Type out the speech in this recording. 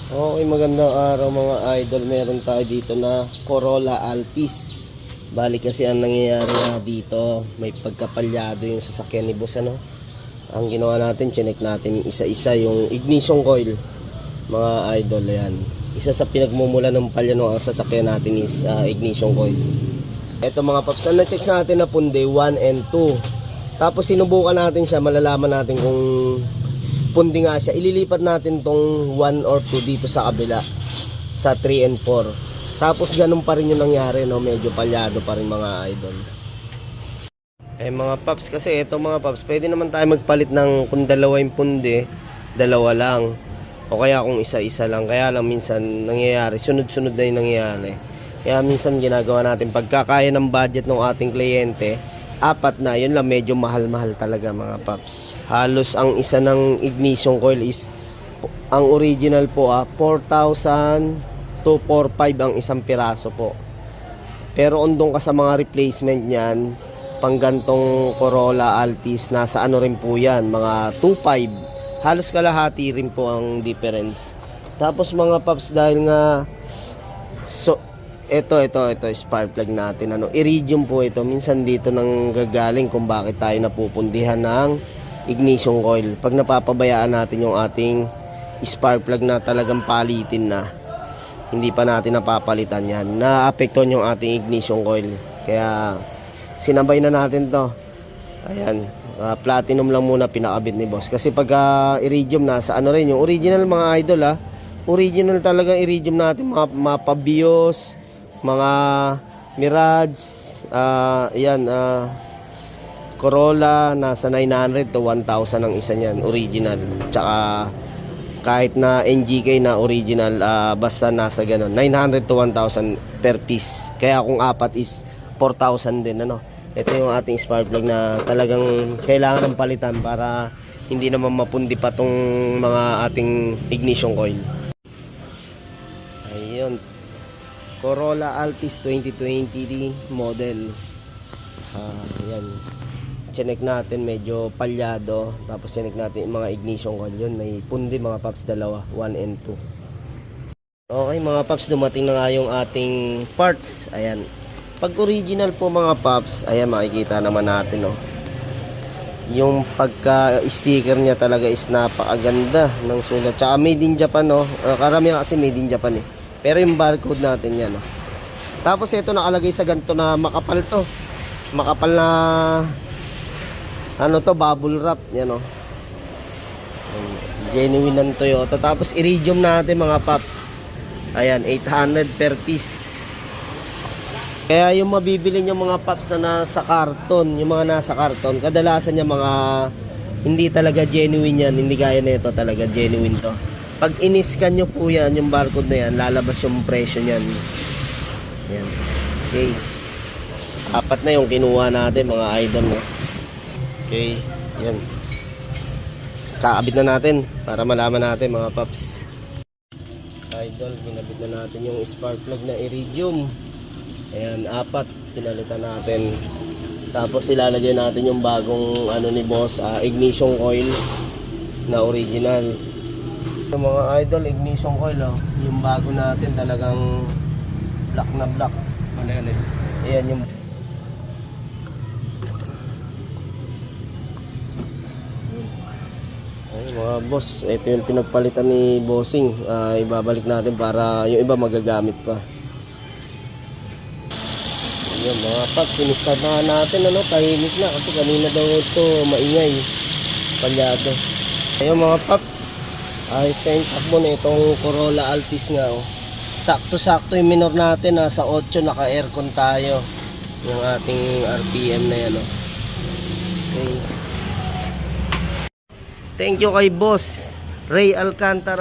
Okay, magandang araw mga idol. Meron tayo dito na Corolla Altis. Bali kasi ang nangyayari nga dito, may pagkapalyado yung sasakyan ni boss, ano. Ang ginawa natin, chinek natin isa-isa yung ignition coil. Mga idol, yan. Isa sa pinagmumula ng palya ng sasakyan natin is ignition coil. Ito mga paps, ang na-check natin na punde 1 and 2. Tapos sinubukan natin siya, malalaman natin kung pundi nga siya. Ililipat natin tong 1 or 2 dito sa kabila sa 3 and 4. Tapos ganun pa rin yung nangyari, no? Medyo palyado pa rin mga idol. Mga paps, kasi ito mga paps, pwede naman tayo magpalit ng kung dalawa yung pundi, dalawa lang, o kaya kung isa-isa lang. Kaya lang minsan nangyayari, sunod-sunod na yung nangyayari. Kaya minsan ginagawa natin pagkakaya ng budget ng ating kliyente, apat na, yun lang, medyo mahal-mahal talaga mga paps. Halos ang isa ng ignition coil is, ang original po 4,000 to 4,500 ang isang piraso po. Pero ondong ka sa mga replacement niyan, pang gantong Corolla Altis, nasa ano rin po yan, mga 2,500. Halos kalahati rin po ang difference. Tapos mga paps, dahil nga ito spark plug natin, iridium po ito. Minsan dito nang gagaling kung bakit tayo napupundihan ng ignition coil. Pag napapabayaan natin yung ating spark plug na talagang palitin na, hindi pa natin napapalitan yan, naapektuhan yung ating ignition coil. Kaya sinabay na natin to. Ayan, platinum lang muna pinakabit ni boss. Kasi pag iridium, nasa ano rin yung original mga idol, original talaga iridium natin, mga Pabios, mga Mirage, Corolla, nasa 900 to 1,000 ang isa niyan, original. Tsaka kahit na NGK na original, basta nasa ganun, 900 to 1,000 per piece. Kaya kung apat is 4,000 din, ano. Ito yung ating spark plug na talagang kailangan ng palitan para hindi naman mapundi pa tong mga ating ignition coil. Ayun, Corolla Altis 2020 model. Yan. Chinek natin, medyo palyado. Tapos chinek natin yung mga ignition coil. Yun, may pundi mga paps, dalawa, 1 and 2. Okay mga paps, dumating na nga yung ating parts. Ayan. Pag original po mga paps, ayan, makikita naman natin, yung pagka-sticker niya talaga is napakaganda ng sulat. Tsaka made in Japan, karamihan kasi made in Japan Pero yung barcode natin yan, Tapos ito nakalagay sa ganito na makapal to. Makapal na bubble wrap, yan, genuine ng Toyota. Tapos iridium natin mga paps. Ayan, 800 per piece. Kaya yung mabibili nyo mga paps na nasa karton, yung mga nasa karton, kadalasan niya mga hindi talaga genuine yan. Hindi gaya na ito, talaga genuine to. Pag in-scan nyo po yan, yung barcode na yan, lalabas yung presyo nyan. Yan. Okay. Apat na yung kinuha natin mga idol, Okay. Yan. Kakabit na natin para malaman natin mga paps. Idol, ginabit na natin yung spark plug na iridium. Ayan, apat. Pinalitan natin. Tapos ilalagay natin yung bagong ni boss, ignition coil na original. Yung mga idol, ignition coil, yung bago natin talagang black na black. Ayan yung mga boss, ito yung pinagpalitan ni bossing. Ibabalik natin para yung iba magagamit pa. Ayan mga paps, sinistart na natin, tahimik na kasi kanina daw ito maingay, palyado. Ayun mga paps, send up mo na itong Corolla Altis nga, sakto-sakto yung minor natin, nasa 8, naka-aircon tayo yung ating RPM na yan, Okay. Thank you kay boss Ray Alcantara.